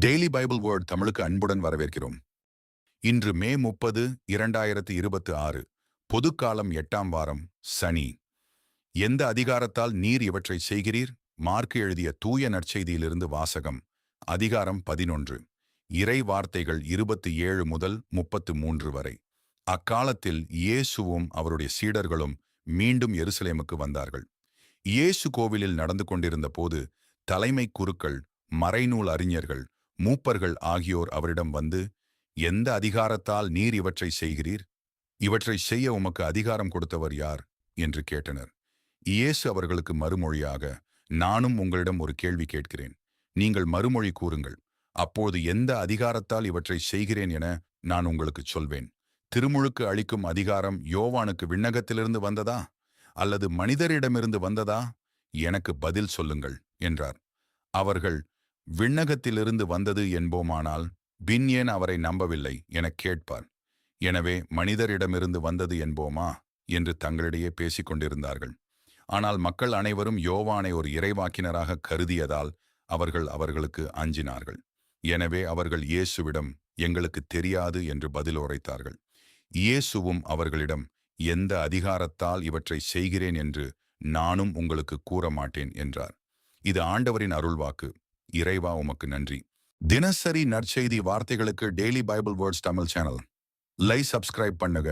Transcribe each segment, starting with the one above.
Daily Bible word தமிழுக்கு அன்புடன் வரவேற்கிறோம். இன்று மே 30, 2026 பொதுக்காலம் 8ஆம் வாரம் சனி. எந்த அதிகாரத்தால் நீர் இவற்றை செய்கிறீர்? மார்க்கு எழுதிய தூய நற்செய்தியிலிருந்து வாசகம். அதிகாரம் 11. இறை வார்த்தைகள் 27 முதல் 33 வரை. அக்காலத்தில் இயேசுவும் அவருடைய சீடர்களும் மீண்டும் எருசலேமுக்கு வந்தார்கள். இயேசு கோவிலில் நடந்து கொண்டிருந்த போது தலைமை குருக்கள், மறைநூல் அறிஞர்கள், மூப்பர்கள் ஆகியோர் அவரிடம் வந்து, எந்த அதிகாரத்தால் நீர் இவற்றை செய்கிறீர்? இவற்றை செய்ய உமக்கு அதிகாரம் கொடுத்தவர் யார் என்று கேட்டனர். இயேசு அவர்களுக்கு மறுமொழியாக, நானும் உங்களிடம் ஒரு கேள்வி கேட்கிறேன், நீங்கள் மறுமொழி கூறுங்கள். அப்போது எந்த அதிகாரத்தால் இவற்றை செய்கிறேன் என நான் உங்களுக்கு சொல்வேன். திருமுழுக்கு அளிக்கும் அதிகாரம் யோவானுக்கு விண்ணகத்திலிருந்து வந்ததா அல்லது மனிதரிடமிருந்து வந்ததா? எனக்கு பதில் சொல்லுங்கள் என்றார். அவர்கள், விண்ணகத்திலிருந்து வந்தது என்போமானால் பின் ஏன் அவரை நம்பவில்லை எனக் கேட்பார். எனவே மனிதரிடமிருந்து வந்தது என்போமா என்று தங்களிடையே பேசிக் கொண்டிருந்தார்கள். ஆனால் மக்கள் அனைவரும் யோவானை ஒரு இறைவாக்கினராக கருதியதால் அவர்களுக்கு அஞ்சினார்கள். எனவே அவர்கள் இயேசுவிடம், எங்களுக்கு தெரியாது என்று பதில் உரைத்தார்கள். இயேசுவும் அவர்களிடம், எந்த அதிகாரத்தால் இவற்றை செய்கிறேன் என்று நானும் உங்களுக்கு கூற மாட்டேன் என்றார். இது ஆண்டவரின் அருள்வாக்கு. இறைவா உமக்கு நன்றி. தினசரி நற்செய்தி வார்த்தைகளுக்கு daily Bible words Tamil channel subscribe பண்ணுங்க.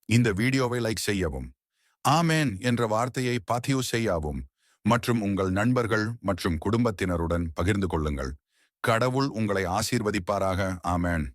இந்த வீடியோவை லைக் செய்யவும், ஆமேன் என்ற வார்த்தையை பதிவு செய்யவும் மற்றும் உங்கள் நண்பர்கள் மற்றும் குடும்பத்தினருடன் பகிர்ந்து கொள்ளுங்கள். கடவுள் உங்களை ஆசீர்வதிப்பாராக. ஆமேன்.